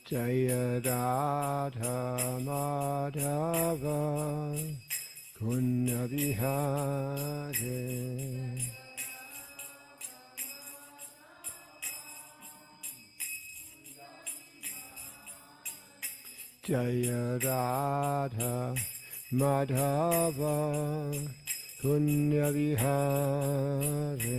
Jaya Radha Madhava Kunja Vihare Jaya Radha Madhava Kunja Vihare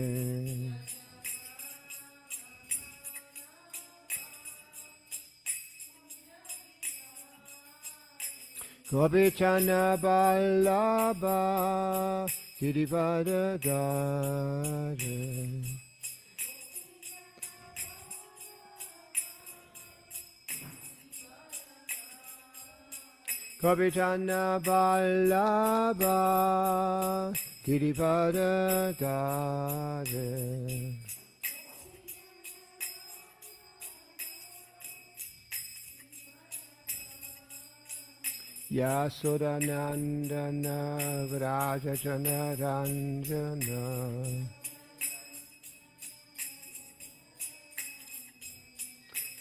Gopichana Vallabha Girivardhare Gopichana Vallabha Girivardhare Yasodanandana Vrajajana Ranjana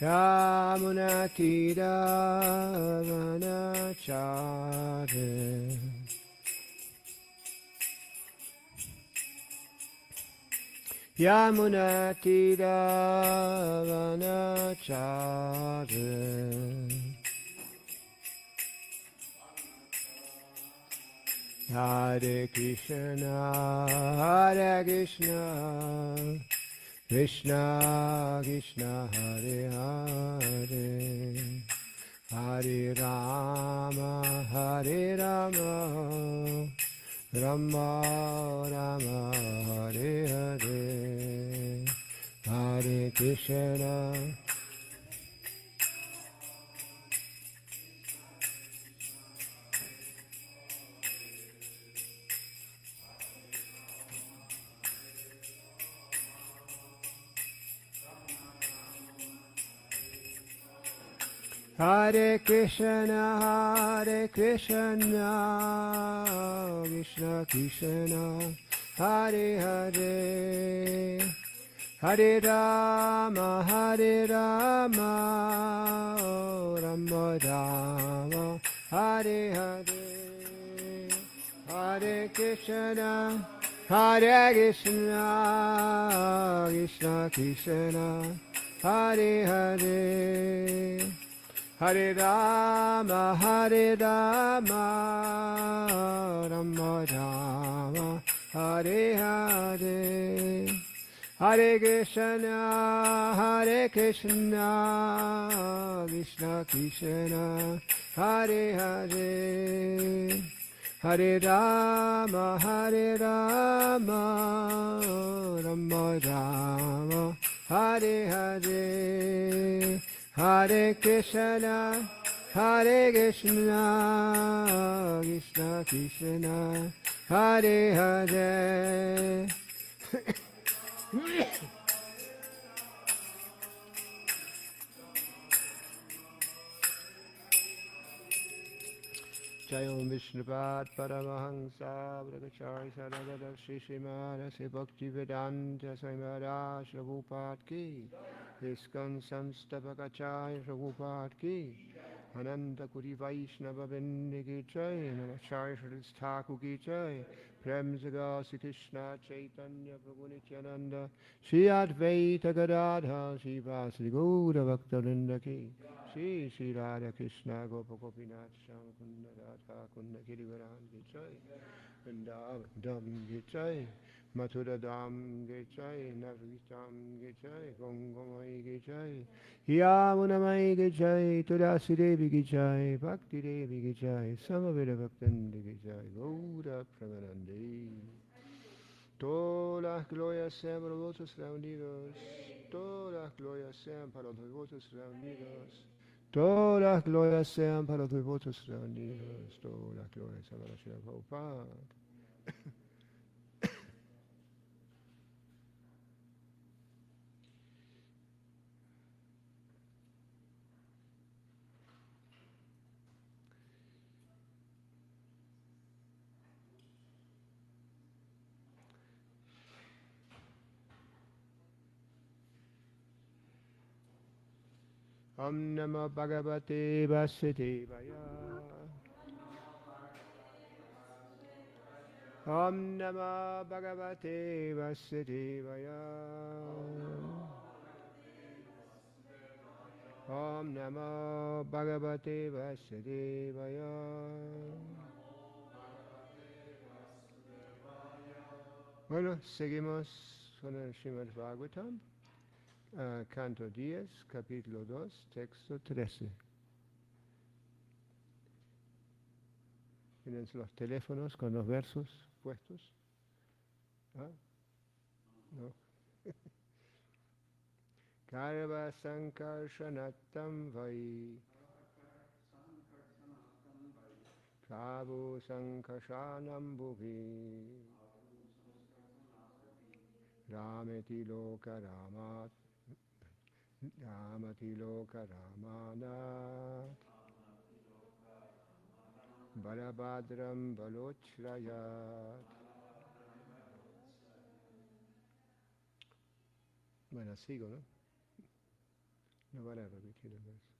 Yamunatira Vanachare Yamunatira Vanachare Hare Krishna, Hare Krishna, Krishna Krishna, Hare Hare, Hare Rama, Hare Rama, Rama Rama, Hare Hare, Hare Krishna. Hare Krishna, Hare Krishna, Krishna Krishna, Hare Hare, Hare Rama, Hare Rama, Rama Rama, Hare Hare, Hare Krishna, Hare Krishna, Krishna Krishna, Hare Hare. Hare Rama, Hare Rama, Rama Rama, Hare Hare, Hare Krishna, Hare Krishna, Krishna Krishna, Hare Hare, Hare Rama, Hare Rama, Rama Rama, Hare Hare. Hare Krishna, Hare Krishna, Krishna Krishna, Hare Hare. Jayam Vishnupad Paramahansa Brahmachari Sarada Shri Srimad Sri Bhaktivedanta Swami Maharaj Prabhupada Ki ISKCON Samstapakacharya Prabhupada Ki Ananda Kuri Vaishnava Vindi Ki Jai Namacharya Shri Thakur Ki Jai Prem Saga Sri Krishna Chaitanya Prabhu Nityananda Shri Advaita Gadadha Shri Vasri Gaura Bhaktarinda Ki Shri Shri Radha Krishna Gopa Gopinath Shama Kunda Radha Kunda Girivaran Ki Jai Vrindavan Dham Ki Jai Mathura Dham Ki Jai Navritam Ki Jai Gangam Ki Jai Yamunamai Ki Jai Tulasi Devi Ki Jai Bhakti Devi Ki Jai Samaveda Bhaktandi Ki Jai Gaura Pramanandi Todas las glorias sean por vosotros reunidos Todas las glorias sean para los devotos reunidos. Todas las glorias sean para los devotos reunidos. Todas las glorias sean para Srila Prabhupada. Om Namo Bhagavate Vasudevaya. Om Namo Bhagavate Vasudevaya. Om Namo Bhagavate Vasudevaya. Bueno, seguimos con el Srimad Bhagavatam, canto 10, capítulo 2, texto 13. ¿Tienen los teléfonos con los versos puestos? ¿Ah? No. Karva sankarsanatam vai Prabhu sankarshanam bhuvi Rameti loka ramat Ramati loka ramanat Balabhadram balochrayat. Bueno, sigo, ¿no? No van a repetir el verso.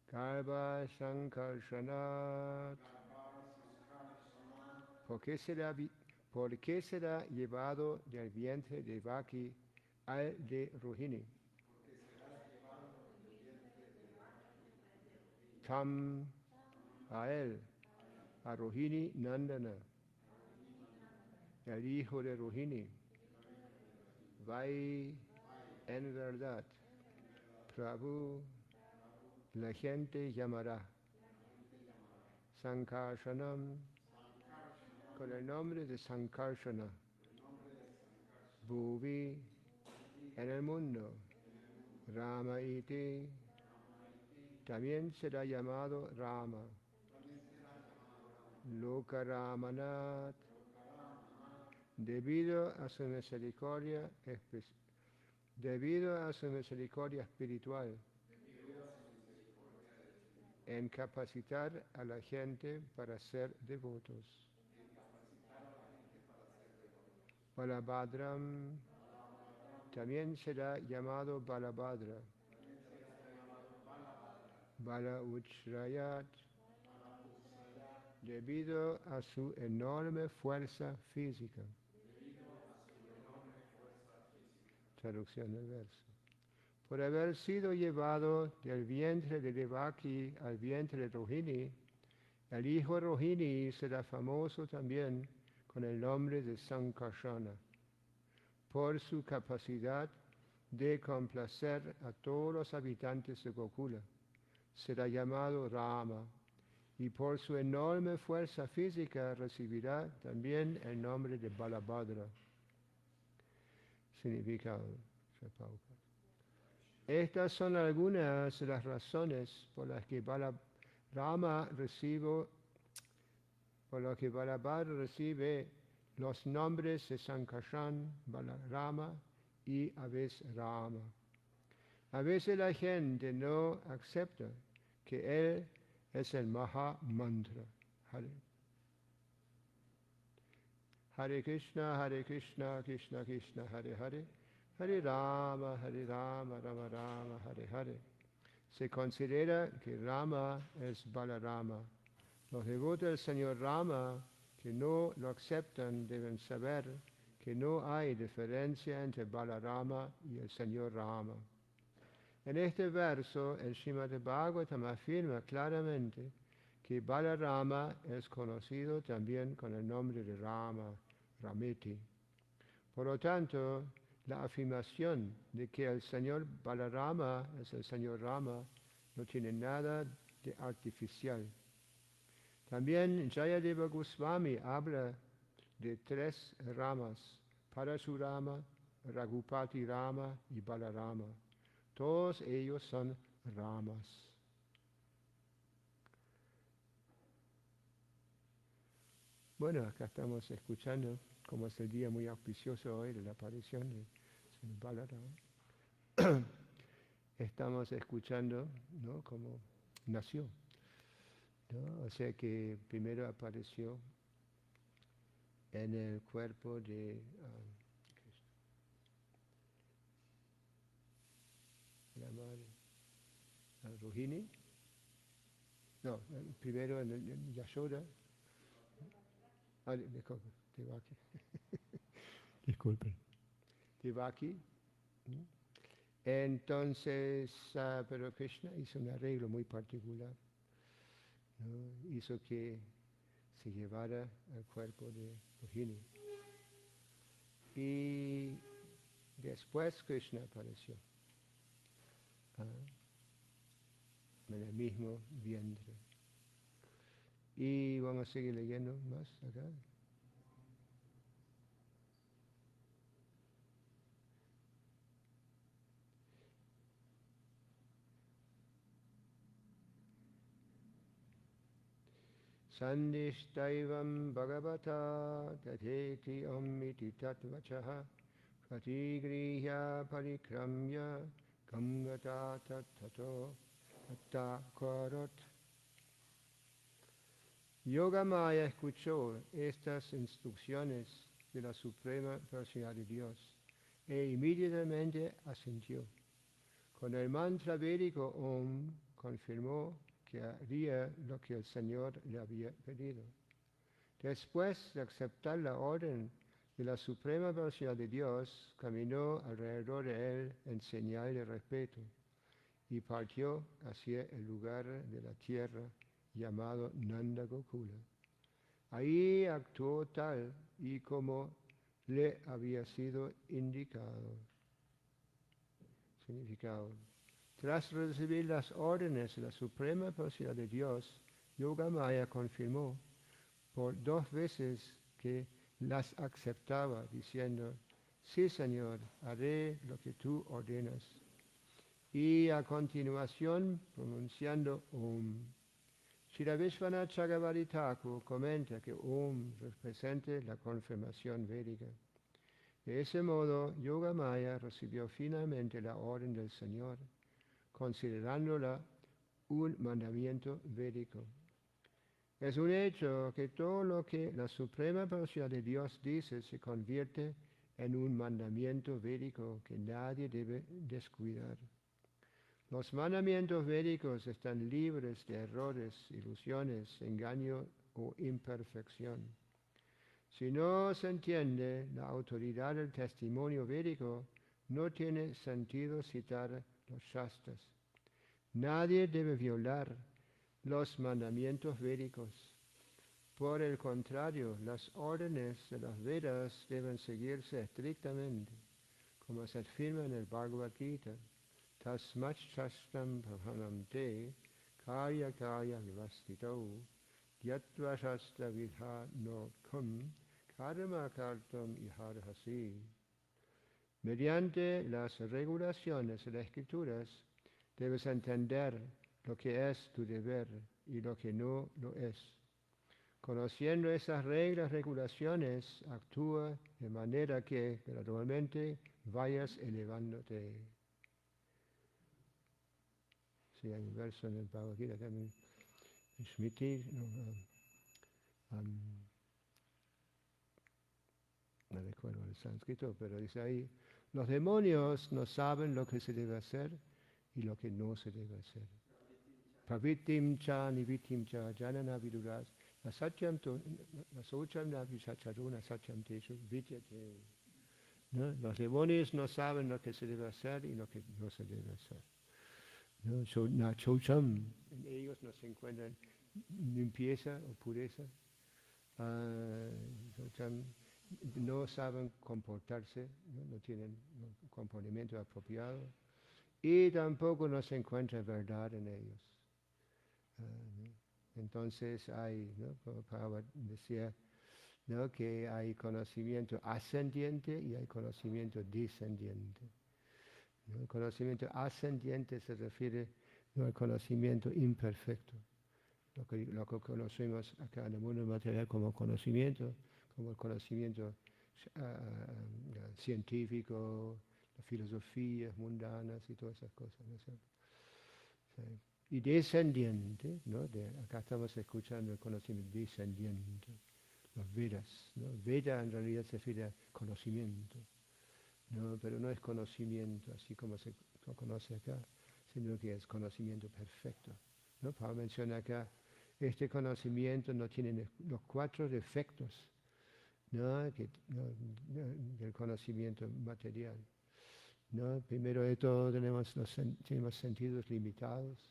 Karva sankarshanat. ¿Por qué será llevado del vientre de Vaki al de Rohini? Tam, a él, a Rohini Nandana, el hijo de Rohini. Vai, en verdad, Prabhu, la gente llamará Sankarshanam, con el nombre de Sankarshana, Bhuvi, en el mundo, Rama iti, también será llamado Rama, Loka Ramanat, debido a su misericordia espiritual, en capacitar a la gente para ser devotos. Balabhadram también será llamado Balabhadra, Bala Uchrayat, debido a su enorme fuerza física. Traducción del verso. Por haber sido llevado del vientre de Devaki al vientre de Rohini, el hijo Rohini será famoso también con el nombre de Sankarsana, por su capacidad de complacer a todos los habitantes de Gokula. Será llamado Rama, y por su enorme fuerza física recibirá también el nombre de Balabhadra. Significado. Estas son algunas de las razones por las que Balabhadra recibe los nombres de Sankarshan, Balarama y a veces Rama. A veces la gente no acepta que él es el Maha Mantra. Hare Krishna, Krishna Krishna, Hare Hare, Hare Rama, Rama Rama, Hare Hare. Se considera que Rama es Balarama. Los devotos del Señor Rama que no lo aceptan deben saber que no hay diferencia entre Balarama y el Señor Rama. En este verso, el Srimad Bhagavatam afirma claramente que Balarama es conocido también con el nombre de Rama, Rameti. Por lo tanto, la afirmación de que el Señor Balarama es el Señor Rama no tiene nada de artificial. También Jayadeva Goswami habla de 3 ramas, Parasurama, Raghupati Rama y Balarama. Todos ellos son Ramas. Bueno, acá estamos escuchando, como es el día muy auspicioso hoy de la aparición de Sri Balarama, estamos escuchando, ¿no?, cómo nació, ¿no? O sea que primero apareció en el cuerpo de la madre Rohini. No, primero en Yashoda. Disculpe, Devaki. Disculpen. Devaki. Entonces, pero Krishna hizo un arreglo muy particular, ¿no? Hizo que se llevara al cuerpo de Rohini. Y después Krishna apareció en el mismo vientre. Y vamos a seguir leyendo más acá. Sandishtaivam Bhagavata Tatheti Ammiti Tatvachaha Pratigrihya Parikramya Gamgata Tattato Tattakarot. Yogamaya escuchó estas instrucciones de la Suprema Personalidad de Dios e inmediatamente asintió. Con el mantra védico Om confirmó que haría lo que el Señor le había pedido. Después de aceptar la orden de la Suprema Personalidad de Dios, caminó alrededor de él en señal de respeto y partió hacia el lugar de la tierra llamado Nanda Gokula. Ahí actuó tal y como le había sido indicado. Significado. Tras recibir las órdenes de la Suprema Personalidad de Dios, Yogamaya confirmó por 2 veces que las aceptaba, diciendo: sí, Señor, haré lo que tú ordenas. Y a continuación, pronunciando Om. Srila Vishwanath Chakravarti Thakur comenta que Om representa la confirmación védica. De ese modo, Yogamaya recibió finalmente la orden del Señor, considerándola un mandamiento védico. Es un hecho que todo lo que la Suprema Personalidad de Dios dice se convierte en un mandamiento védico que nadie debe descuidar. Los mandamientos védicos están libres de errores, ilusiones, engaño o imperfección. Si no se entiende la autoridad del testimonio védico, no tiene sentido citar los Shastras. Nadie debe violar los mandamientos védicos. Por el contrario, las órdenes de las Vedas deben seguirse estrictamente, como se afirma en el Bhagavad Gita. Tasmat shastram prahanam te karya karya vivastitau yatva shastra vidha no kum karma kartam iharhasi. Mediante las regulaciones de las escrituras debes entender lo que es tu deber y lo que no lo es. Conociendo esas reglas, regulaciones, actúa de manera que gradualmente vayas elevándote. Sí, hay un verso en el Bhagavad Gita también, Smriti, no recuerdo el sánscrito, pero dice ahí, los demonios no saben lo que se debe hacer y lo que no se debe hacer. Pravitim cha nivitim cha janana viduras nasatyam navichacharuna satyam teshu vidyate. Los demonios no saben lo que se debe hacer y lo que no se debe hacer. Chocham, en ellos no se encuentran limpieza o pureza. No saben comportarse, no tienen un comportamiento apropiado y tampoco no se encuentra verdad en ellos. Entonces hay, ¿no?, como Prabhupada decía, ¿no? Que hay conocimiento ascendiente y hay conocimiento descendiente, ¿no? El conocimiento ascendiente se refiere, ¿no?, al conocimiento imperfecto, lo que conocemos acá en el mundo material como conocimiento, como el conocimiento científico, las filosofías mundanas y todas esas cosas, ¿no es cierto? Sí. Y descendiente, ¿no? Acá estamos escuchando el conocimiento descendiente, los Vedas, ¿no? Veda en realidad se refiere a conocimiento, ¿no? Pero no es conocimiento así como se conoce acá, sino que es conocimiento perfecto, ¿no? Pablo menciona acá, este conocimiento no tiene los 4 defectos, ¿no? Del conocimiento material, ¿no? Primero de todo tenemos sentidos limitados,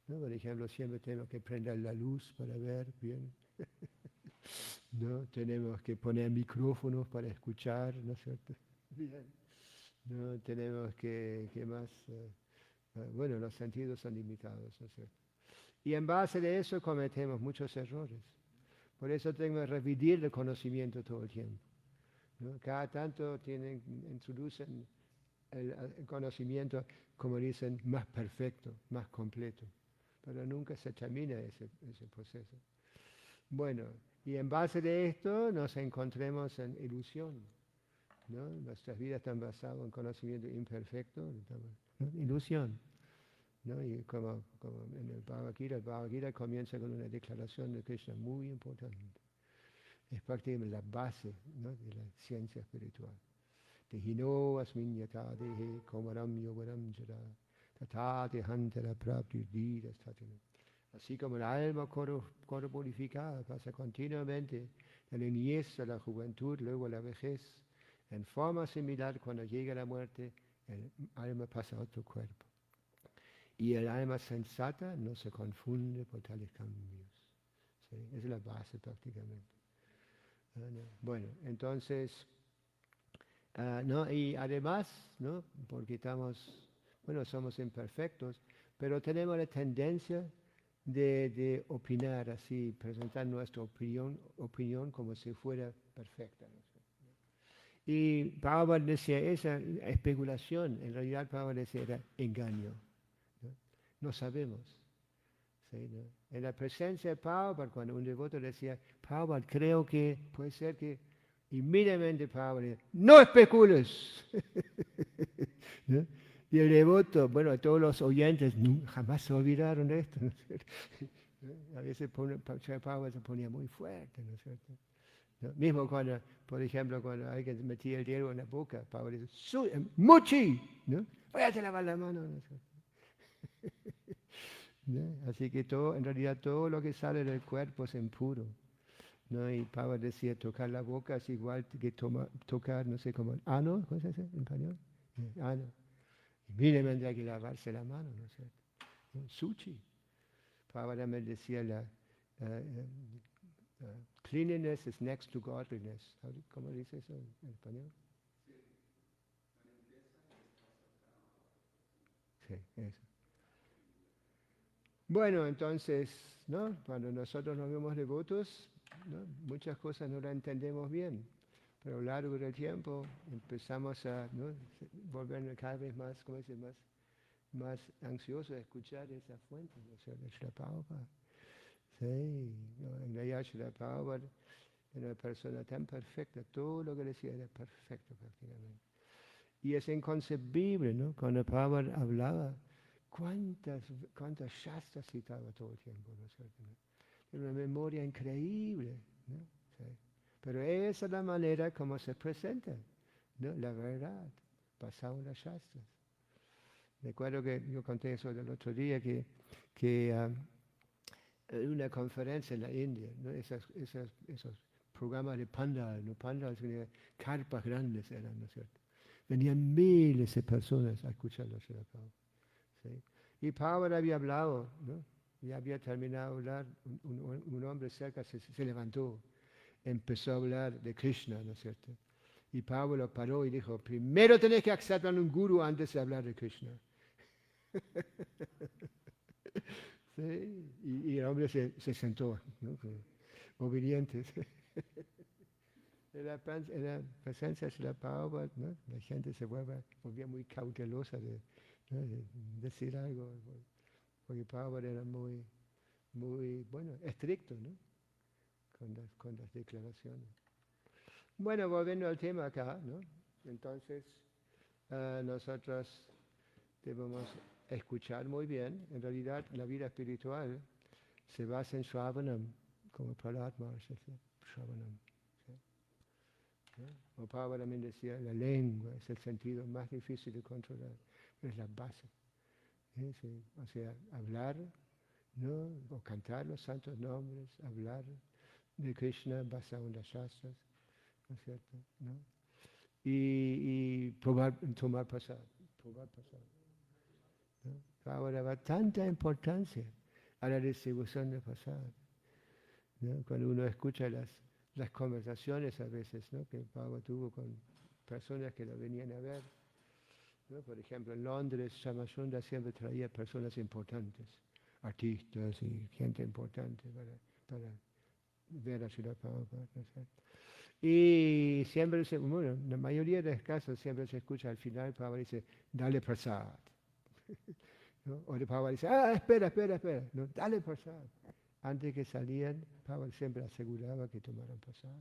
¿no? Por ejemplo, siempre tenemos que prender la luz para ver bien, ¿no? Tenemos que poner micrófonos para escuchar, ¿no es cierto? Bien. No tenemos ¿qué más? Bueno, los sentidos son limitados, ¿no es cierto? Y en base de eso cometemos muchos errores. Por eso tengo que repetir el conocimiento todo el tiempo, ¿no? Cada tanto introducen el conocimiento, como dicen, más perfecto, más completo. Pero nunca se termina ese proceso. Bueno, y en base de esto nos encontremos en ilusión, ¿no? Nuestras vidas están basadas en conocimiento imperfecto, ¿no? Ilusión, ¿no? Y como en el Bhagavad Gita comienza con una declaración de Krishna muy importante. Es prácticamente la base, ¿no?, de la ciencia espiritual. Tehino asmin yata dehe komaram yogaram jara tata dehantara prapti dira statena. Así como el alma corporificada pasa continuamente de la niñez a la juventud, luego a la vejez, en forma similar, cuando llega la muerte, el alma pasa a otro cuerpo. Y el alma sensata no se confunde por tales cambios. ¿Sí? Esa es la base prácticamente. Bueno, entonces, ¿no? Y además, ¿no?, porque somos imperfectos, pero tenemos la tendencia de opinar así, presentar nuestra opinión como si fuera perfecta, ¿no? Y Pablo decía, esa especulación, en realidad Pablo decía, era engaño, ¿no? No sabemos. ¿Sí, no? En la presencia de Pablo, cuando un devoto decía, Pablo, creo que puede ser que, inmediatamente Pablo decía, no especules. ¿No? Y el devoto, bueno, todos los oyentes jamás se olvidaron de esto, ¿no es cierto? ¿No? A veces Pablo se ponía muy fuerte, ¿no es cierto? ¿No? Mismo cuando, por ejemplo, cuando alguien metía el dedo en la boca, Pablo dice, ¡Muchi! ¿No? Voy a lavar la mano, ¿no es cierto? ¿No? Así que en realidad todo lo que sale del cuerpo es impuro, ¿no? Y Pablo decía, tocar la boca es igual que tocar, no sé cómo, ano, ¿cómo se dice en español? Ano. Inmediatamente hay que lavarse la mano, ¿no es cierto? ¿No? Suchi. Pablo me decía, cleanliness is next to godliness. ¿Cómo dice eso en español? Sí, eso. Bueno, entonces, ¿no?, cuando nosotros nos vemos devotos, ¿no?, muchas cosas no las entendemos bien, pero a lo largo del tiempo empezamos a, ¿no?, volvernos cada vez más, ¿cómo dice?, más ansiosos de escuchar esa fuente, o sea, de Srila Prabhupada. Sí, ¿no? En realidad Srila Prabhupada era una persona tan perfecta, todo lo que decía era perfecto prácticamente. Y es inconcebible, ¿no?, cuando Prabhupada hablaba, cuántas shastras citaba todo el tiempo, ¿no es cierto? Tiene una memoria increíble, ¿no? Sí. Pero esa es la manera como se presenta, ¿no?, la verdad, basado en las shastras. Recuerdo que yo conté eso el otro día, que en una conferencia en la India, ¿no?, esos programas de pandal, ¿no? Pandal significa carpas grandes eran, ¿no es cierto? Venían miles de personas a escuchar los Srila Prabhupada. ¿Sí? Y Pablo había hablado, ¿no? Ya había terminado de hablar, un hombre cerca se levantó, empezó a hablar de Krishna, ¿no es cierto? Y Pablo lo paró y dijo, primero tenés que aceptar un guru antes de hablar de Krishna. ¿Sí? Y el hombre se sentó, ¿no?, obediente. En la presencia de la Prabhupada, ¿no? La gente volvía muy cautelosa ¿no? de decir algo, porque Prabhupada era muy, bueno, estricto, ¿no? Con las declaraciones. Bueno, volviendo al tema acá, ¿no? Entonces, nosotros debemos escuchar muy bien. En realidad, la vida espiritual se basa en Shravanam, como Prahlad Maharaj decía, Shravanam. ¿Sí? ¿No? O Prabhupada también decía, la lengua es el sentido más difícil de controlar, pero es la base. Sí. O sea, hablar, ¿no? O cantar los santos nombres, hablar de Krishna basado en las shastras, ¿no es cierto? ¿No? Y tomar pasado, probar pasado. ¿No? Ahora va tanta importancia a la distribución de pasado, ¿no? Cuando uno escucha las conversaciones a veces, ¿no? Que Pablo tuvo con personas que lo venían a ver, ¿no? Por ejemplo, en Londres, Shamasunda siempre traía personas importantes, artistas y gente importante para ver a Srila Prabhupada, ¿no? Y siempre, bueno, en la mayoría de los casos siempre se escucha al final, Prabhupada dice, dale prasad. ¿No? O el Prabhupada dice, espera, no, dale prasad. Antes que salían, Prabhupada siempre aseguraba que tomaran prasad.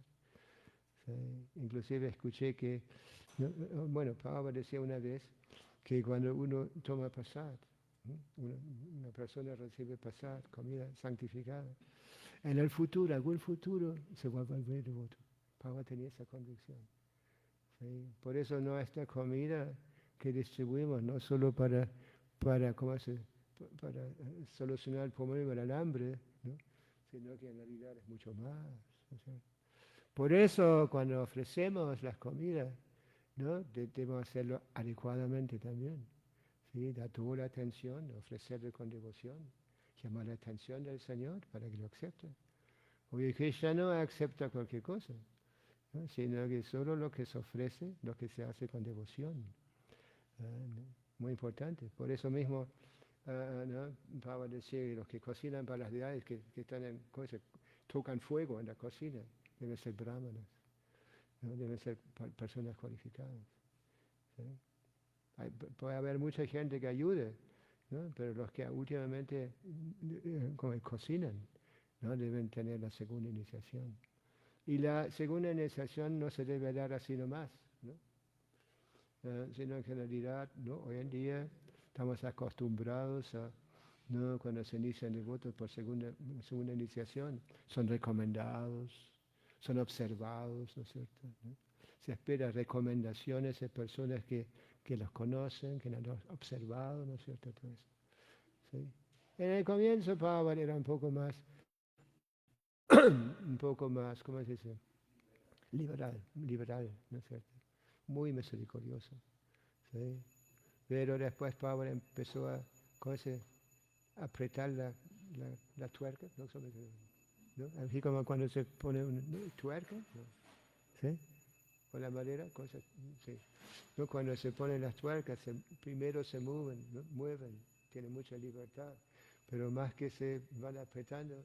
¿Sí? Inclusive escuché que, ¿no? Bueno, Prabhupada decía una vez que cuando uno toma prasad, ¿no? Una persona recibe prasad, comida santificada, en el futuro, algún futuro, se va a volver devoto. Prabhupada tenía esa convicción. ¿Sí? Por eso no esta comida que distribuimos, no solo para solucionar el problema del hambre, ¿no? Sino que en realidad es mucho más. ¿No? Por eso cuando ofrecemos las comidas, ¿no? Debemos hacerlo adecuadamente también. ¿Sí? Dar toda la atención, ofrecerle con devoción, llamar la atención del Señor para que lo acepte. Porque Krishna no acepta cualquier cosa, ¿no? Sino que solo lo que se ofrece, lo que se hace con devoción. ¿No? Muy importante. Por eso mismo, ¿no? Para decir, los que cocinan para las deidades que están tocan fuego en la cocina, deben ser brahmanas, ¿no? Deben ser personas cualificadas. ¿Sí? Puede haber mucha gente que ayude, ¿no? Pero los que últimamente cocinan, ¿no? Deben tener la segunda iniciación. Y la segunda iniciación no se debe dar así nomás, ¿no? Sino que en realidad, ¿no? Hoy en día estamos acostumbrados a, ¿no? Cuando se inician devotos por segunda iniciación, son recomendados, son observados, ¿no es cierto? ¿No? Se espera recomendaciones de personas que los conocen, que los han observado, ¿no es cierto? Todo eso, ¿sí? En el comienzo Prabhupada era un poco más, ¿cómo se dice? Liberal, ¿no es cierto? Muy misericordioso, ¿sí? Pero después Prabhupada empezó a, apretar la tuerca, ¿no? ¿No? Así como cuando se pone una tuerca, ¿no? ¿Sí? Con la madera, cosas, sí. ¿No? Cuando se ponen las tuercas, primero se mueven, ¿no? Tienen mucha libertad, pero más que se van apretando,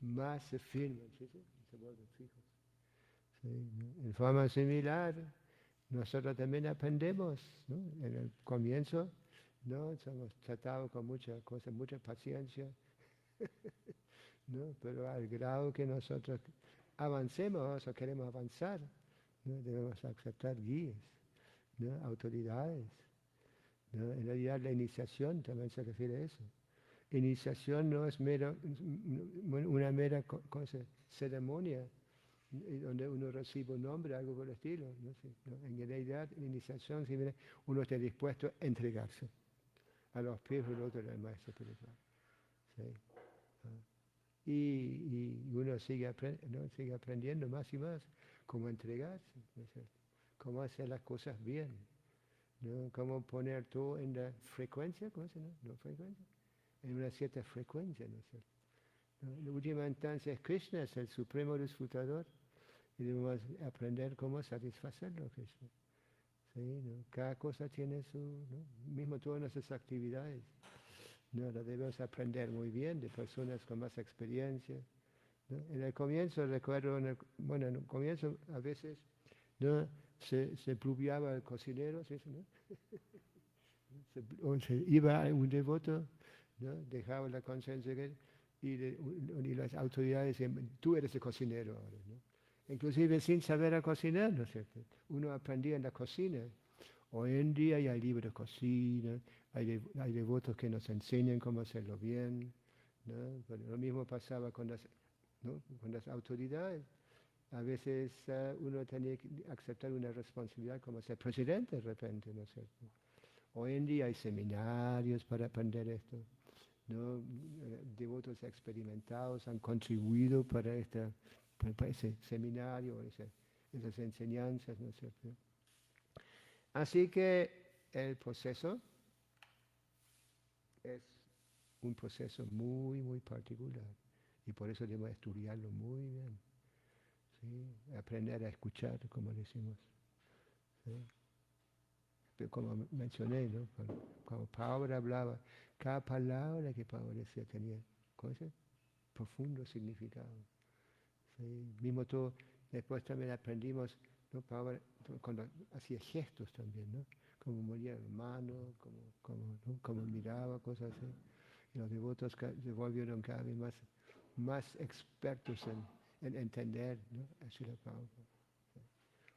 más se firman, ¿sí? Se vuelven fijos. ¿Sí? ¿No? En forma similar, nosotros también aprendemos, ¿no? En el comienzo, ¿no? Somos tratados con mucha paciencia, ¿no? Pero al grado que nosotros avancemos o queremos avanzar, ¿no? Debemos aceptar guías, ¿no? Autoridades, ¿no? En realidad la iniciación también se refiere a eso. Iniciación no es una mera ceremonia donde uno recibe un nombre, algo por el estilo, ¿no? Sí, ¿no? En realidad, la iniciación significa uno está dispuesto a entregarse a los pies del otro del maestro espiritual. ¿Sí? Y uno ¿no? Sigue aprendiendo más y más cómo entregarse, ¿no es cierto? Cómo hacer las cosas bien, ¿no? Cómo poner todo en la frecuencia, ¿cómo se llama? ¿No frecuencia? En una cierta frecuencia, ¿no es cierto? ¿No? En última instancia, Krishna es el supremo disfrutador y debemos aprender cómo satisfacerlo, Krishna. ¿Sí? ¿No? Cada cosa tiene su, ¿no? Mismo todas nuestras actividades, ¿no? Las debemos aprender muy bien de personas con más experiencia, ¿no? En el comienzo, recuerdo, bueno, en el comienzo a veces, ¿no? Se pluviaba el cocinero, ¿sí, eso, no? O se iba un devoto, ¿no? Dejaba la conciencia y las autoridades decían, tú eres el cocinero ahora, ¿no? Inclusive sin saber a cocinar, ¿no es cierto? Uno aprendía en la cocina. Hoy en día ya hay libros de cocina, hay devotos que nos enseñan cómo hacerlo bien, ¿no? Pero lo mismo pasaba con ¿no? Con las autoridades. A veces uno tenía que aceptar una responsabilidad como ser presidente de repente, ¿no es cierto? Hoy en día hay seminarios para aprender esto, ¿no? Devotos experimentados han contribuido para ese seminario, esas enseñanzas, ¿no es cierto? Así que el proceso es un proceso muy, muy particular y por eso debemos estudiarlo muy bien, ¿sí? Aprender a escuchar, como decimos, ¿sí? Pero como mencioné, ¿no? Cuando Pablo hablaba, cada palabra que Pablo decía tenía cosas profundo significado. ¿Sí? Mismo todo, después también aprendimos, ¿no? Pablo, cuando hacía gestos también, ¿no? Como movía la mano, ¿no? Como miraba, cosas así. Y los devotos se volvieron cada vez más expertos en entender, ¿no? Así la Prabhupada.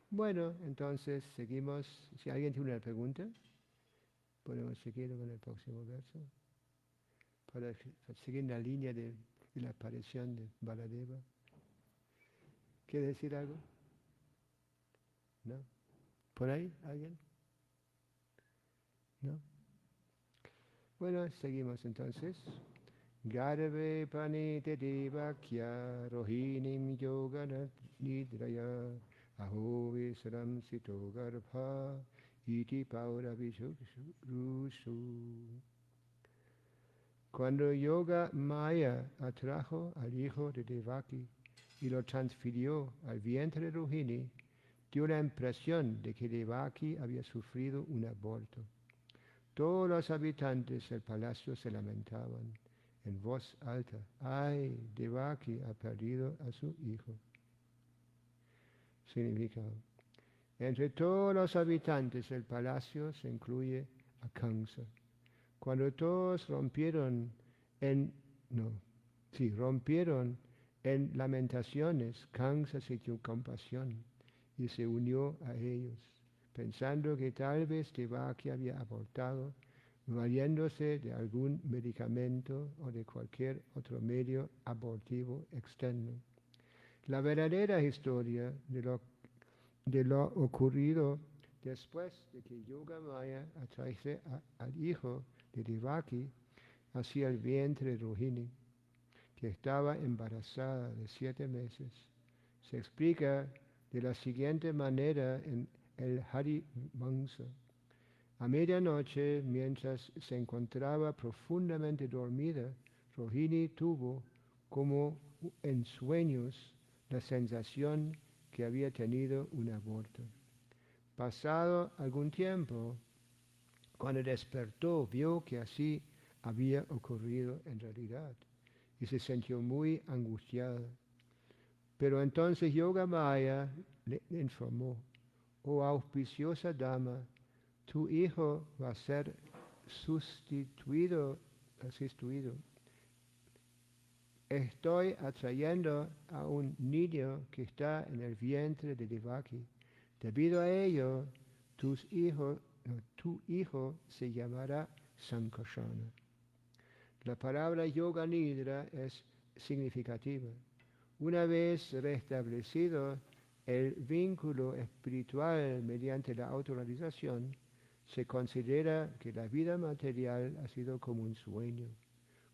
Bueno, entonces seguimos. Si alguien tiene una pregunta, podemos seguir con el próximo verso. Para seguir la línea de la aparición de Baladeva. ¿Quiere decir algo? ¿No? ¿Por ahí alguien? ¿No? Bueno, seguimos entonces. Garve panite devakya rohinim yogana nidraya aho visram sito garbha iti paura rushu. Cuando Yoga Maya atrajo al hijo de Devaki y lo transfirió al vientre de Rohini, dio la impresión de que Devaki había sufrido un aborto. Todos los habitantes del palacio se lamentaban en voz alta. ¡Ay, Devaki ha perdido a su hijo! Significado. Entre todos los habitantes del palacio se incluye a Kamsa. Cuando todos rompieron en lamentaciones, Kamsa sintió compasión y se unió a ellos, pensando que tal vez Devaki había abortado, valiéndose de algún medicamento o de cualquier otro medio abortivo externo. La verdadera historia de lo ocurrido después de que Yogamaya atraje al hijo de Devaki hacia el vientre de Rohini, que estaba embarazada de 7 meses, se explica de la siguiente manera en el Harivansa. A medianoche, mientras se encontraba profundamente dormida, Rohini tuvo, como en sueños, la sensación que había tenido un aborto. Pasado algún tiempo, cuando despertó, vio que así había ocurrido en realidad y se sintió muy angustiada. Pero entonces Yogamaya le informó: oh auspiciosa dama, tu hijo va a ser sustituido. Estoy atrayendo a un niño que está en el vientre de Devaki. Debido a ello, tu hijo se llamará Sankarsana. La palabra Yoga Nidra es significativa. Una vez restablecido el vínculo espiritual mediante la autorrealización, se considera que la vida material ha sido como un sueño,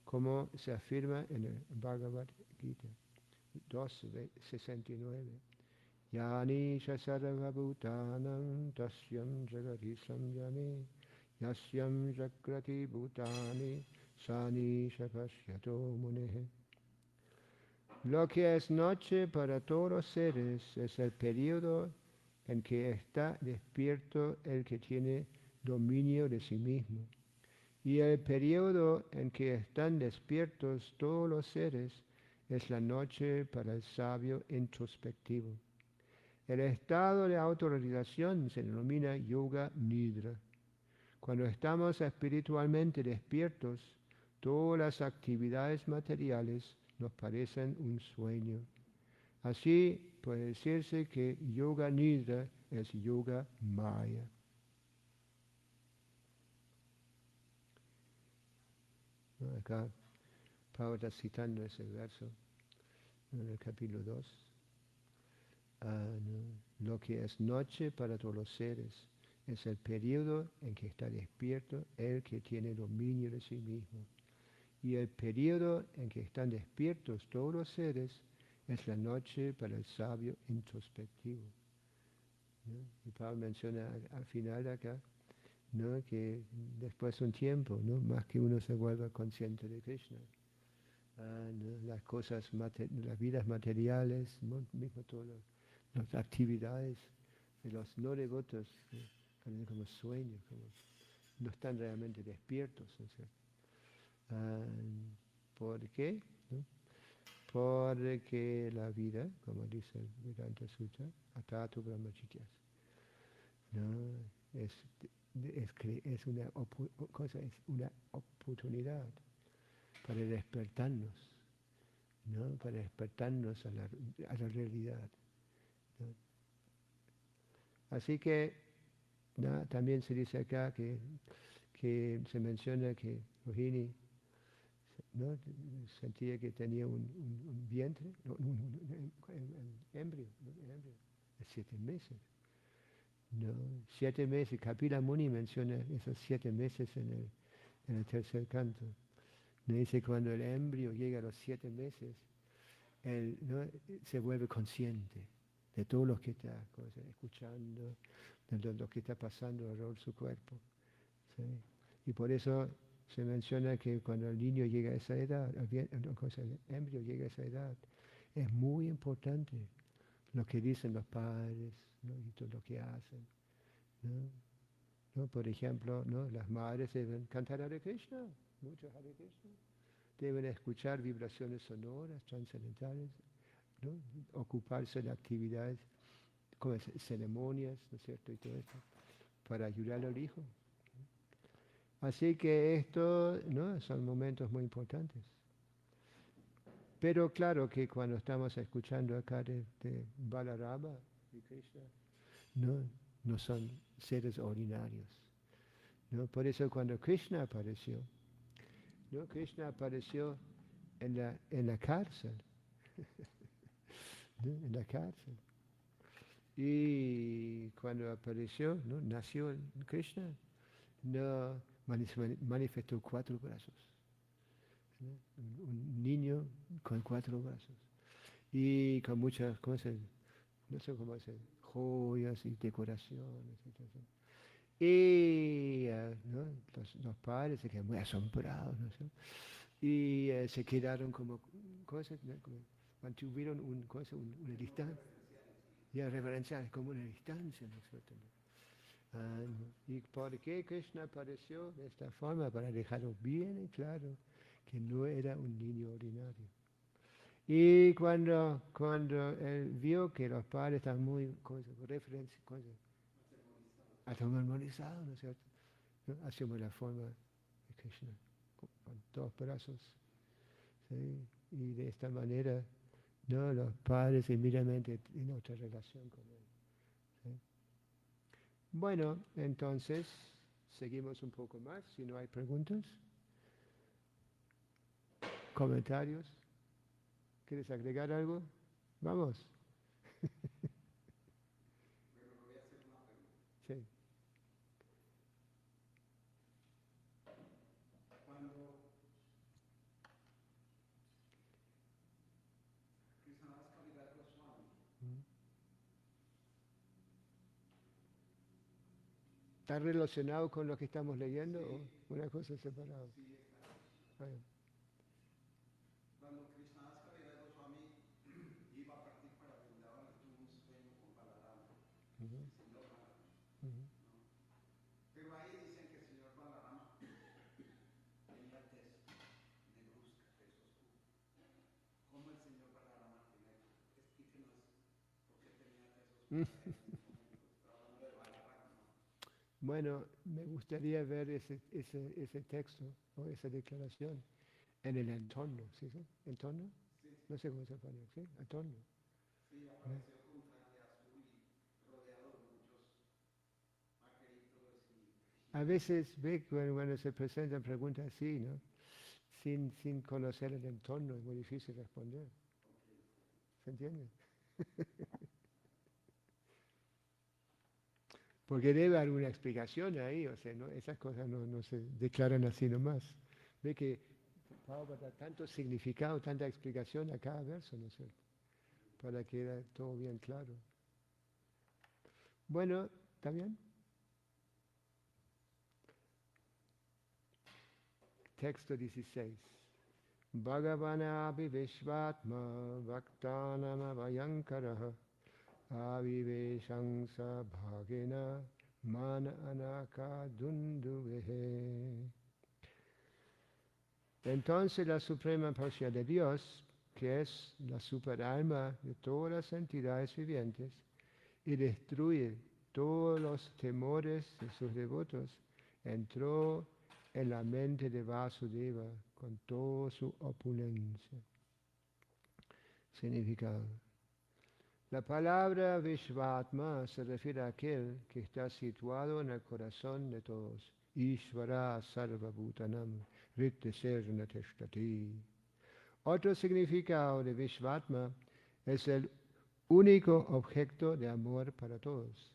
como se afirma en el Bhagavad Gita 2:69. Yanisha sarva bhutanam tasyam jagati samyami yasyam jagrati bhutani sanisha pashyato munehe. Lo que es noche para todos los seres es el periodo en que está despierto el que tiene dominio de sí mismo. Y el periodo en que están despiertos todos los seres es la noche para el sabio introspectivo. El estado de autorrealización se denomina Yoga Nidra. Cuando estamos espiritualmente despiertos, todas las actividades materiales nos parecen un sueño. Así puede decirse que Yoga Nidra es Yoga Maya. Acá Pablo está citando ese verso en el capítulo 2. No. Lo que es noche para todos los seres es el periodo en que está despierto el que tiene dominio de sí mismo. Y el periodo en que están despiertos todos los seres es la noche para el sabio introspectivo, ¿no? Y Pablo menciona al final de acá, ¿no?, que después de un tiempo, ¿no?, más que uno se vuelva consciente de Krishna, ¿no?, las cosas, las vidas materiales, ¿no?, mismo todas las actividades de los no devotos, ¿no?, también como sueños, como no están realmente despiertos, ¿no es cierto? ¿Por qué? ¿No? Porque la vida, como dice el Vedanta Sutra, atatu brahmachityas, ¿no?, es una oportunidad para despertarnos, ¿no?, para despertarnos a la realidad, ¿no? Así que, ¿no?, también se dice acá que se menciona que Rohini, ¿no?, sentía que tenía un vientre, un embrio, ¿no?, de 7 meses. No, 7 meses. Kapila Muni menciona esos 7 meses en el tercer canto. Me dice cuando el embrio llega a los 7 meses, él, ¿no?, se vuelve consciente de todo lo que está escuchando, de lo que está pasando alrededor de su cuerpo, ¿sí? Y por eso se menciona que cuando el niño llega a esa edad, el embrio llega a esa edad, es muy importante lo que dicen los padres, ¿no?, y todo lo que hacen, ¿no? ¿No? Por ejemplo, ¿no?, las madres deben cantar Hare Krishna, mucho Hare Krishna, deben escuchar vibraciones sonoras, trascendentales, ¿no?, ocuparse de actividades como ceremonias, ¿no es cierto?, y todo esto, para ayudar al hijo. Así que esto, ¿no?, son momentos muy importantes. Pero claro que cuando estamos escuchando acá de Balarama y Krishna, no son seres ordinarios, ¿no? Por eso cuando Krishna apareció, ¿no?, Krishna apareció en la cárcel, ¿no?, en la cárcel. Y cuando apareció, ¿no?, nació Krishna, no manifestó 4 brazos, ¿no? Un niño con 4 brazos y con muchas cosas, no sé cómo hacer, joyas y decoraciones y todo eso. Y ¿no?, los padres se quedaron muy asombrados, ¿no?, y se quedaron como cosas, ¿no?, como mantuvieron una distancia, ya reverencial, como una distancia, ¿no es cierto? ¿No? ¿Y por qué Krishna apareció de esta forma? Para dejarlo bien claro que no era un niño ordinario. Y cuando él vio que los padres estaban muy atemorizados, ¿no es cierto?, ¿no?, hacemos la forma de Krishna, con 2 brazos, ¿sí? Y de esta manera, ¿no?, los padres inmediatamente tienen otra relación con él, ¿sí? Bueno, entonces, seguimos un poco más, si no hay preguntas, comentarios. ¿Quieres agregar algo? Vamos. Sí. ¿Está relacionado con lo que estamos leyendo o una cosa separada? Bueno. Ujú, ujú. Bueno, me gustaría ver ese texto o esa declaración en el entorno, ¿sí? ¿Sí? ¿Entorno? No sé cómo se pone, ¿sí? Entorno. ¿No? A veces ve cuando se presentan preguntas así, ¿no? Sin conocer el entorno es muy difícil responder. ¿Se entiende? Porque debe haber una explicación ahí, o sea, esas cosas no se declaran así nomás. Ve que Prabhupada da tanto significado, tanta explicación a cada verso, ¿no es cierto? Para que quede todo bien claro. Bueno, ¿está bien? Texto 16. Bhagavanapi Vishvatma Bhaktanam Abhayankaraha Aviveshansa Bhagena Mana Anaka Dunduvehe. Entonces la suprema presencia de Dios, que es la superalma de todas las entidades vivientes, y destruye todos los temores de sus devotos, entró en la mente de Vasudeva con toda su opulencia. Significado. La palabra Vishvatma se refiere a aquel que está situado en el corazón de todos. Ishvara Sarva Bhutanam Rittesena Teshtati. Otro significado de Vishvatma es el único objeto de amor para todos.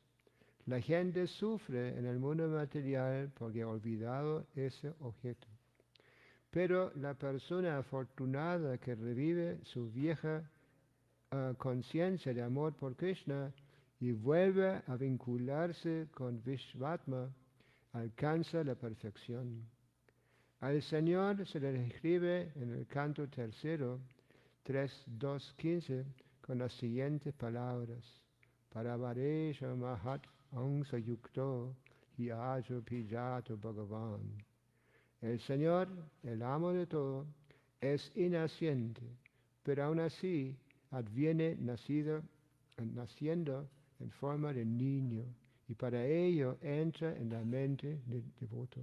La gente sufre en el mundo material porque ha olvidado ese objeto. Pero la persona afortunada que revive su vieja conciencia de amor por Krishna y vuelve a vincularse con Vishvatma, alcanza la perfección. Al Señor se le describe en el canto tercero, 3.2.15, con las siguientes palabras. Paravaresha Mahat Ansa Yukto Hyajo Pijato Bhagavan. El Señor, el amo de todo, es inaciente, pero aún así adviene naciendo en forma de niño, y para ello entra en la mente del devoto.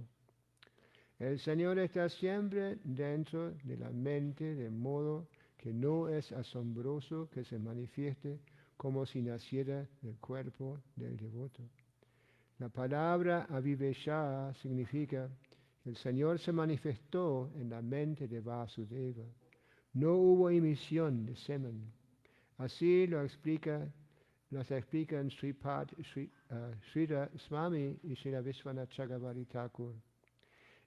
El Señor está siempre dentro de la mente, de modo que no es asombroso que se manifieste como si naciera del cuerpo del devoto. La palabra avivesha significa que el Señor se manifestó en la mente de Vasudeva. No hubo emisión de semen. Así lo explican Srila Swami y Srila Vishwanath Chakravarti Thakur.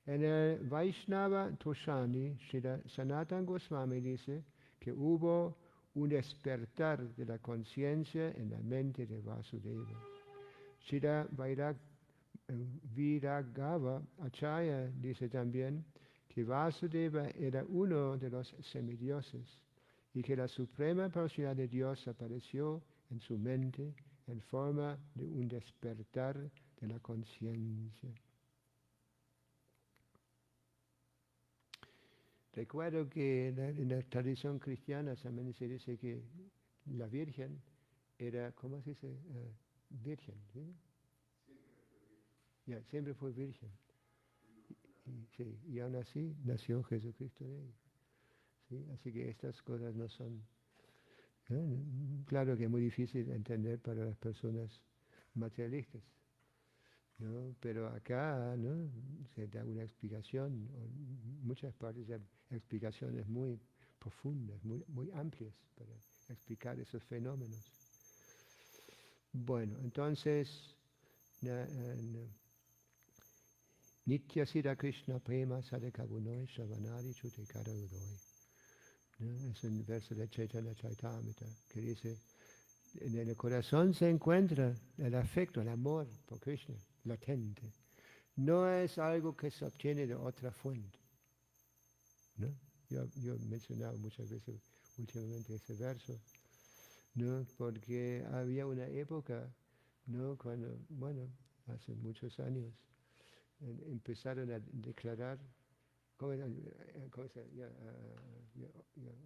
En el Vaishnava Toshani, Srila Sanatana Goswami dice que hubo un despertar de la conciencia en la mente de Vasudeva. Srila Viragava Acharya dice también que Vasudeva era uno de los semidioses y que la suprema personalidad de Dios apareció en su mente en forma de un despertar de la conciencia. Recuerdo que en la tradición cristiana también se dice que la Virgen era, ¿cómo se dice? Virgen, ¿sí? Ya, siempre fue virgen. Sí, y aún así nació Jesucristo de ella. ¿Sí? Así que estas cosas no son... Claro que es muy difícil entender para las personas materialistas, ¿no? Pero acá, ¿no?, se da una explicación, muchas partes de explicaciones muy profundas, muy amplias para explicar esos fenómenos. Bueno, entonces, Nitya Sira Krishna Prema Sadekabunoi Shavanari Chutekara Udoi. Es un verso de Chaitanya Chaitamrita que dice, en el corazón se encuentra el afecto, el amor por Krishna, latente. No es algo que se obtiene de otra fuente, ¿no? Yo he mencionado muchas veces últimamente ese verso, ¿no? Porque había una época, ¿no?, cuando, bueno, hace muchos años, empezaron a declarar,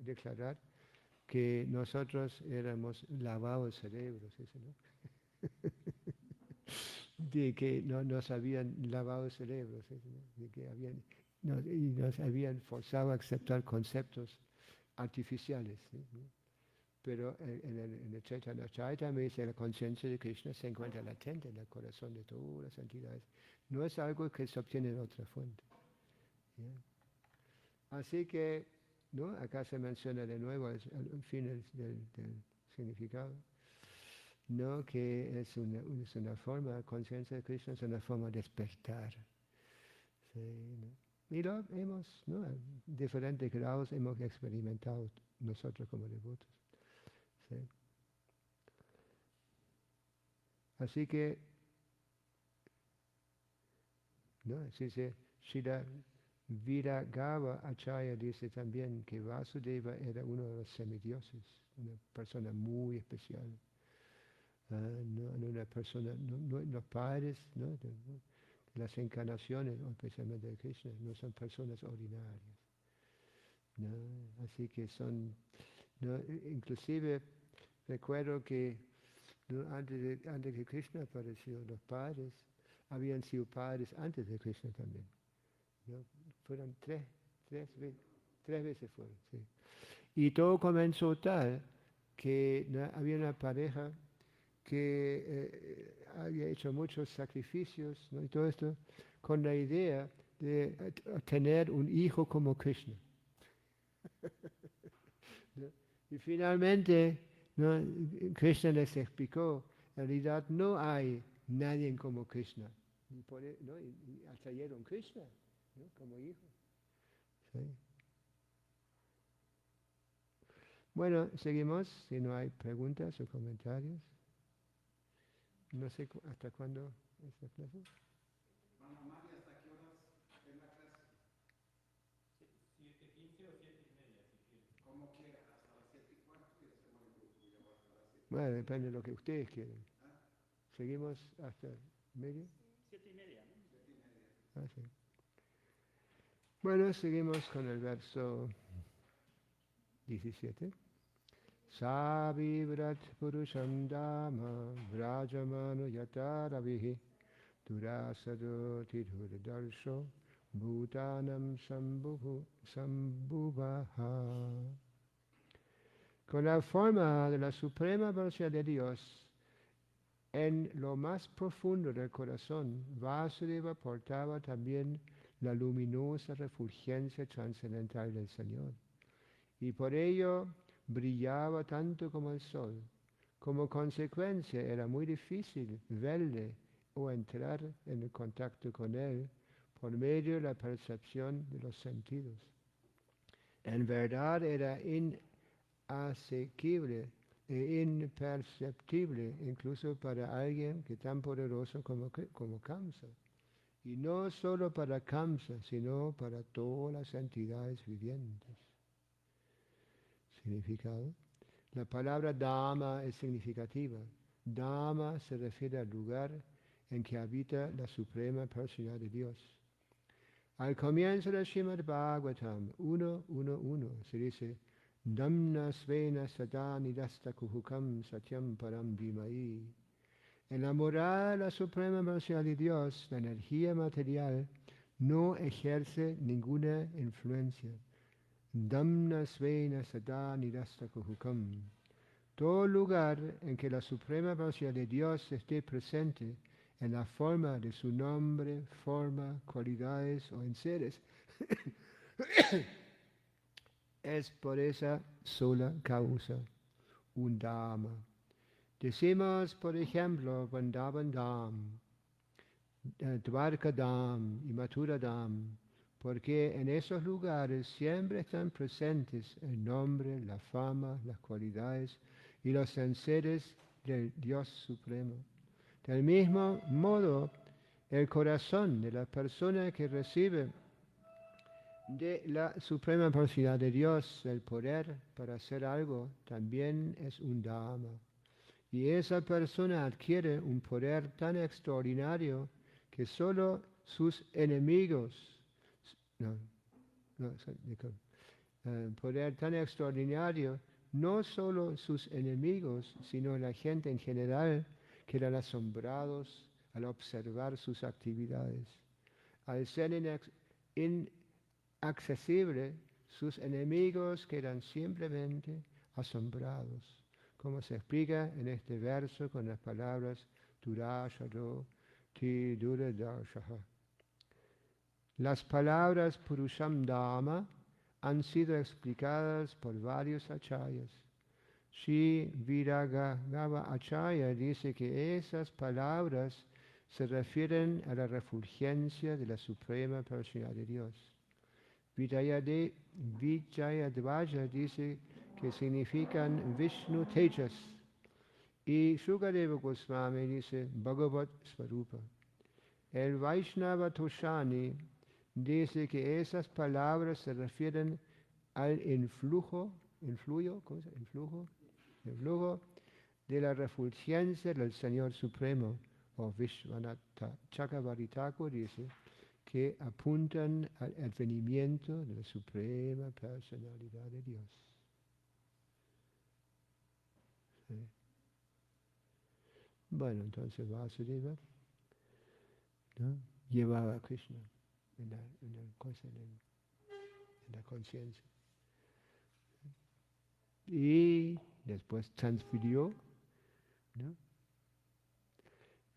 declarar que nosotros éramos lavados cerebros, eso, ¿no? De que no, nos habían lavado el cerebro, ¿sí? ¿No? De que y nos habían forzado a aceptar conceptos artificiales, ¿sí? ¿No? Pero en el Chaitanya Charitamrita dice la conciencia de Krishna se encuentra latente en el corazón de todas las entidades. No es algo que se obtiene de otra fuente. ¿Ya? Así que, ¿no? Acá se menciona de nuevo al fin del significado. No, que es una forma, la conciencia de Krishna es una forma de despertar. Sí, ¿no? Y lo hemos, ¿no? En diferentes grados hemos experimentado nosotros como devotos. Sí. Así que, ¿no? Así se, Srila Viragava Acharya dice también que Vasudeva era uno de los semidioses, una persona muy especial. No, una persona, los padres, ¿no? Las encarnaciones, especialmente de Krishna, no son personas ordinarias. ¿No? Así que son, ¿no? Inclusive recuerdo que, ¿no? antes que Krishna apareció, los padres habían sido padres antes de Krishna también. ¿No? Fueron tres veces fueron, sí. Y todo comenzó tal que, ¿no? había una pareja que había hecho muchos sacrificios, ¿no? Y todo esto con la idea de tener un hijo como Krishna. ¿No? Y finalmente, ¿no? Krishna les explicó, en realidad no hay nadie como Krishna. ¿No? Y atrayeron Krishna, ¿no? Como hijo. ¿Sí? Bueno, seguimos, si no hay preguntas o comentarios. No sé hasta cuándo es la clase. Mano Mari, ¿hasta qué horas es la clase? 7:15 o 7:30, si quieres. Como quiera, hasta las 7:15 y hacemos el grupo y luego hasta las 7:30. Bueno, depende de lo que ustedes quieran. ¿Ah? ¿Seguimos hasta medio? 7:30, ¿no? 7:30. Ah, sí. Bueno, seguimos con el verso 17. Savibrat purusham dhamma vrajamano yataravihi durasado tidhurdarsho bhutanam sambhuvaha. Con la forma de la suprema versión de Dios, en lo más profundo del corazón, Vasudeva portaba también la luminosa refulgencia trascendental del Señor. Y por ello brillaba tanto como el sol. Como consecuencia era muy difícil verle o entrar en el contacto con él por medio de la percepción de los sentidos. En verdad era inasequible e imperceptible incluso para alguien que tan poderoso como Kamsa. Y no solo para Kamsa, sino para todas las entidades vivientes. Significado. La palabra Dhamma es significativa. Dhamma se refiere al lugar en que habita la suprema personalidad de Dios. Al comienzo del Srimad Bhagavatam 1.1.1 se dice Dhamna svena sada nidasta kuhukam satyam param dhimai. En la morada de la suprema personalidad de Dios, la energía material no ejerce ninguna influencia. Dhamna svena sada nidasta kuhukam. Todo lugar en que la suprema personalidad de Dios esté presente en la forma de su nombre, forma, cualidades o en seres, es por esa sola causa un Dhamma. Decimos, por ejemplo, Vrindavan Dham, Dwarka Dham y Mathura Dham, porque en esos lugares siempre están presentes el nombre, la fama, las cualidades y los enseres del Dios Supremo. Del mismo modo, el corazón de la persona que recibe de la suprema personalidad de Dios el poder para hacer algo también es un Dhamma. Y esa persona adquiere un poder tan extraordinario que solo sus enemigos, poder tan extraordinario no solo sus enemigos, sino la gente en general quedan asombrados al observar sus actividades. Al ser inaccesible, sus enemigos quedan simplemente asombrados, como se explica en este verso con las palabras Durashado Ti Duradashaha. Las palabras Purusham Dhamma han sido explicadas por varios acharyas. Sri Viragava Acharya dice que esas palabras se refieren a la refulgencia de la Suprema Personalidad de Dios. Vijayadvaja dice que significan Vishnu Tejas. Y Shukadeva Goswami dice Bhagavat Svarupa. El Vaishnava Toshani dice que esas palabras se refieren al influjo de la refulgencia del Señor Supremo, o Vishwanatha. Chakravarti Thakur dice que apuntan al advenimiento de la Suprema Personalidad de Dios. ¿Sí? Bueno, entonces Vasudeva, ¿no?, llevaba a Krishna en la conciencia. Y después transfirió, ¿no?,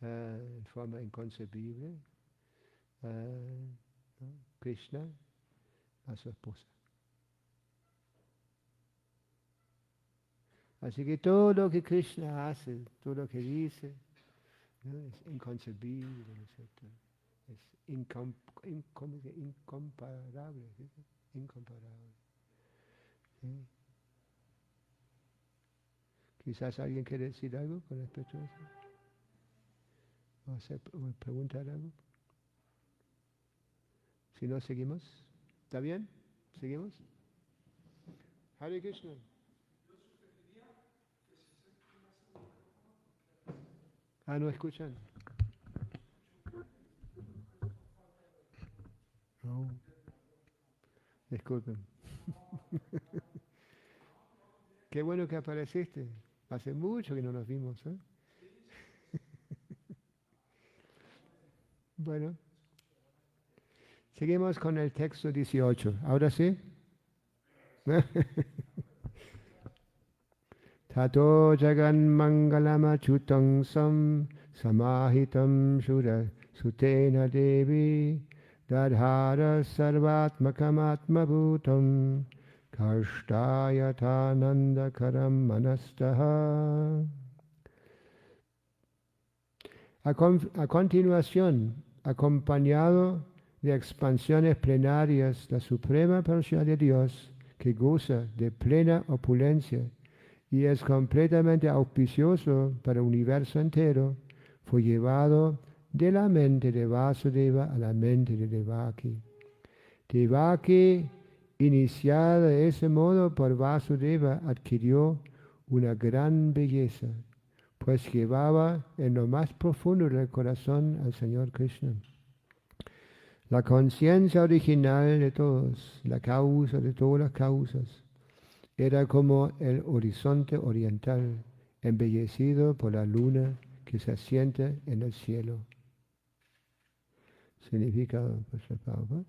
en forma inconcebible, ¿no?, Krishna a su esposa. Así que todo lo que Krishna hace, todo lo que dice, ¿no?, es inconcebible, ¿no es cierto? Es incomparable, ¿sí? Incomparable. ¿Sí? Quizás alguien quiere decir algo con respecto a eso. ¿O preguntar algo? Si no, seguimos. ¿Está bien? ¿Seguimos? Hare Krishna. Ah, ¿no escuchan? No. Disculpen. Qué bueno que apareciste. Hace mucho que no nos vimos, ¿eh? Bueno. Seguimos con el texto 18. ¿Ahora sí? Tato jagan mangalama chutang samahitam shura sutena devi dadhara sarvatmakam bhutam karshtayatananda karam manastaha. A continuación, acompañado de expansiones plenarias, la Suprema Personalidad de Dios, que goza de plena opulencia y es completamente auspicioso para el universo entero, fue llevado de la mente de Vasudeva a la mente de Devaki. Devaki, iniciada de ese modo por Vasudeva, adquirió una gran belleza, pues llevaba en lo más profundo del corazón al Señor Krishna. La conciencia original de todos, la causa de todas las causas, era como el horizonte oriental, embellecido por la luna que se asienta en el cielo. Significado, por favor.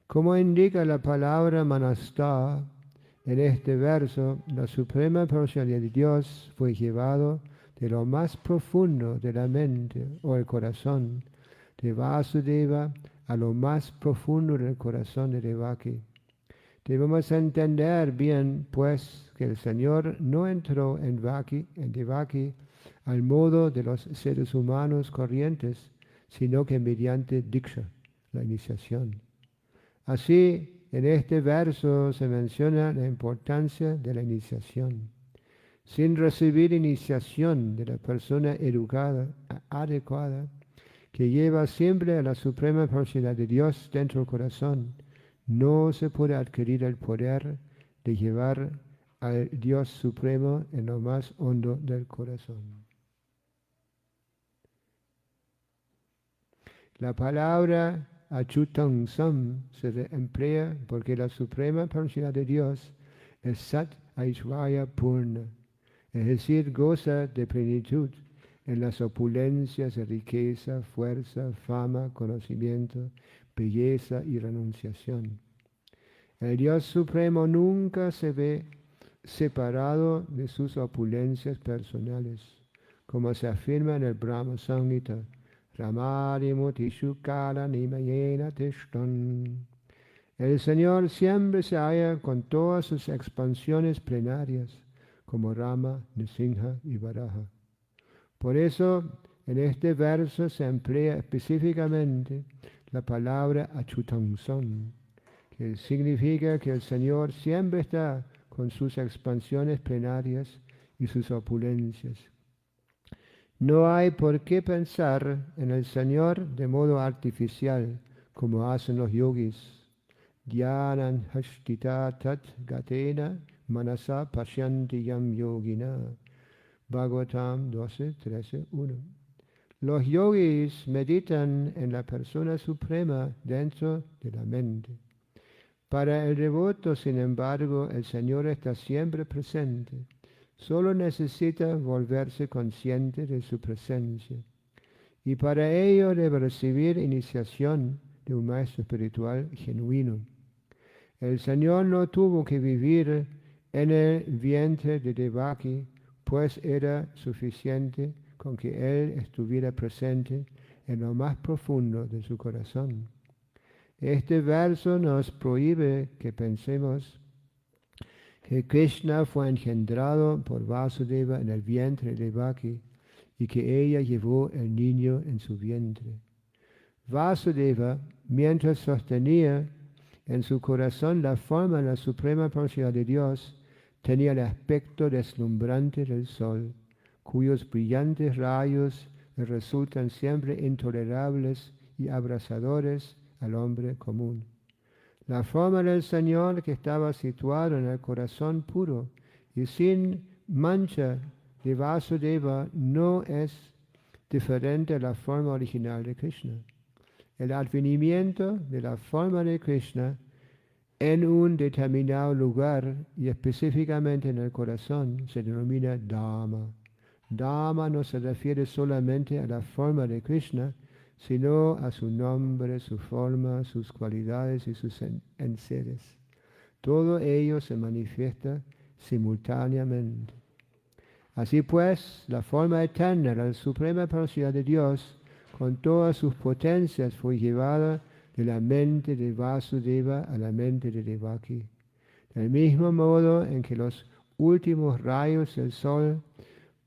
Como indica la palabra manastha, en este verso, la Suprema Personalidad de Dios fue llevado de lo más profundo de la mente o el corazón de Vasudeva a lo más profundo del corazón de Devaki. Debemos entender bien, pues, que el Señor no entró en Devaki al modo de los seres humanos corrientes, sino que mediante Diksha, la iniciación. Así, en este verso se menciona la importancia de la iniciación. Sin recibir iniciación de la persona educada, adecuada, que lleva siempre a la Suprema Personalidad de Dios dentro del corazón, no se puede adquirir el poder de llevar al Dios Supremo en lo más hondo del corazón. La palabra Achutam Sam se emplea porque la Suprema Personalidad de Dios es Sat Aishvaya Purna, es decir, goza de plenitud en las opulencias de riqueza, fuerza, fama, conocimiento, belleza y renunciación. El Dios Supremo nunca se ve separado de sus opulencias personales, como se afirma en el Brahma Samhita, Ramari Mutishu Kala Nimayena Tishtan. El Señor siempre se halla con todas sus expansiones plenarias, como Rama, Nrsimha y Varaha. Por eso, en este verso se emplea específicamente la palabra Achutamson, que significa que el Señor siempre está con sus expansiones plenarias y sus opulencias. No hay por qué pensar en el Señor de modo artificial, como hacen los yogis. Dhyanan hashtita tat gatena manasa pashyanti yam yogina. Bhagavatam 12, 13, 1. Los yogis meditan en la persona suprema dentro de la mente. Para el devoto, sin embargo, el Señor está siempre presente. Solo necesita volverse consciente de su presencia. Y para ello debe recibir iniciación de un maestro espiritual genuino. El Señor no tuvo que vivir en el vientre de Devaki, pues era suficiente con que Él estuviera presente en lo más profundo de su corazón. Este verso nos prohíbe que pensemos que Krishna fue engendrado por Vasudeva en el vientre de Devaki y que ella llevó el niño en su vientre. Vasudeva, mientras sostenía en su corazón la forma de la suprema personalidad de Dios, tenía el aspecto deslumbrante del sol, cuyos brillantes rayos le resultan siempre intolerables y abrasadores al hombre común. La forma del Señor, que estaba situado en el corazón puro y sin mancha de Vasudeva, no es diferente a la forma original de Krishna. El advenimiento de la forma de Krishna en un determinado lugar y específicamente en el corazón se denomina Dhamma. Dhamma no se refiere solamente a la forma de Krishna, sino a su nombre, su forma, sus cualidades y sus enseres. Todo ello se manifiesta simultáneamente. Así pues, la forma eterna, la suprema personalidad de Dios, con todas sus potencias, fue llevada de la mente de Vasudeva a la mente de Devaki. Del mismo modo en que los últimos rayos del sol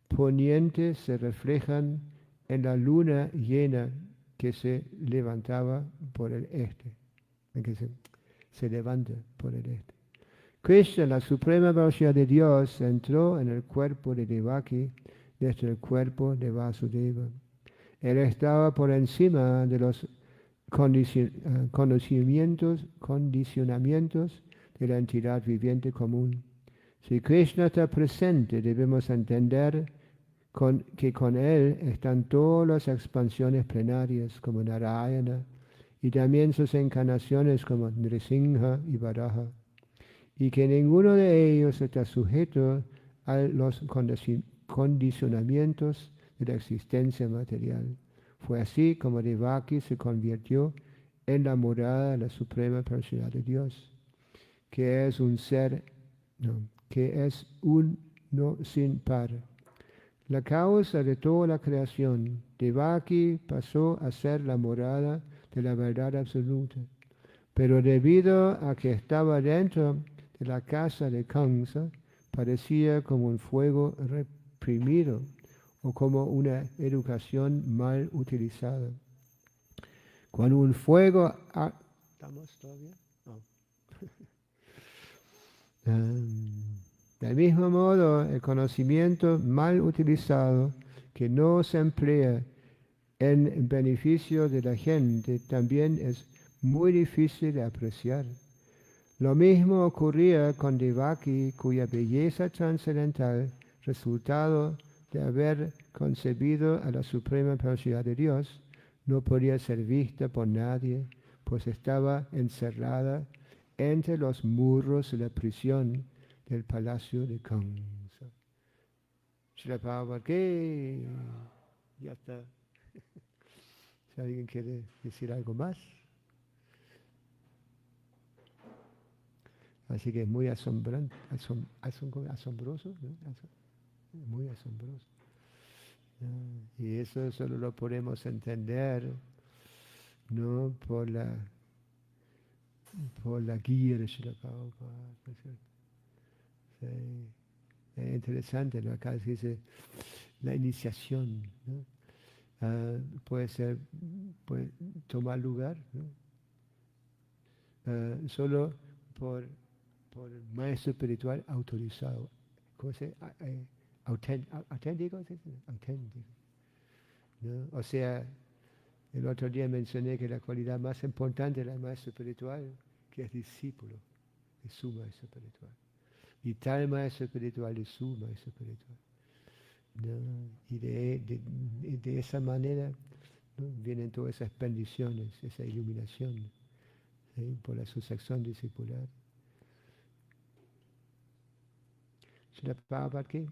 poniente se reflejan en la luna llena que se levantaba por el este, en que se levanta por el este. Krishna, la suprema personalidad de Dios, entró en el cuerpo de Devaki desde el cuerpo de Vasudeva. Él estaba por encima de los condicionamientos de la entidad viviente común. Si Krishna está presente, debemos entender que con él están todas las expansiones plenarias como Narayana y también sus encarnaciones como Nrsimha y Varaha, y que ninguno de ellos está sujeto a los condicionamientos de la existencia material. Fue así como Devaki se convirtió en la morada de la suprema personalidad de Dios, que es un ser, que es uno sin par. La causa de toda la creación, Devaki pasó a ser la morada de la verdad absoluta, pero debido a que estaba dentro de la casa de Kamsa, parecía como un fuego reprimido o como una educación mal utilizada. Cuando un fuego... ¿Estamos todavía? No. Del mismo modo, el conocimiento mal utilizado, que no se emplea en beneficio de la gente, también es muy difícil de apreciar. Lo mismo ocurría con Devaki, cuya belleza trascendental, resultado de haber concebido a la suprema personalidad de Dios, no podía ser vista por nadie, pues estaba encerrada entre los muros de la prisión del palacio de Kamsa. Srila Prabhupada, ¿qué? Ya está. Si alguien quiere decir algo más. Así que es muy asombroso, ¿no? Muy asombroso. Y eso solo lo podemos entender, ¿no? Por la guía de Srila Prabhupada, ¿no es cierto? Sí. Es interesante, ¿no? Acá se dice la iniciación, ¿no? Puede tomar lugar, ¿no? Solo por el maestro espiritual autorizado. ¿Cómo se dice? Auténtico, ¿sí? Auténtico, ¿no? O sea, el otro día mencioné que la cualidad más importante del maestro espiritual, que es discípulo de su maestro espiritual. Y tal maestro espiritual es su maestro espiritual, ¿no? Y de esa manera, ¿no? Vienen todas esas bendiciones, esa iluminación, ¿sí? Por la sucesión discipular. ¿Srila Prabhupada qué?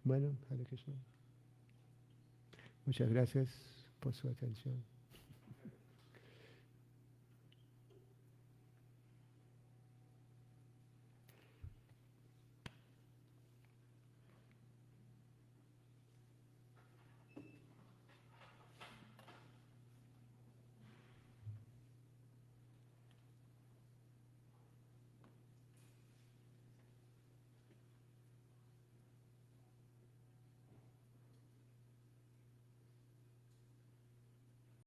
Bueno, Hare Krishna. Muchas gracias por su atención.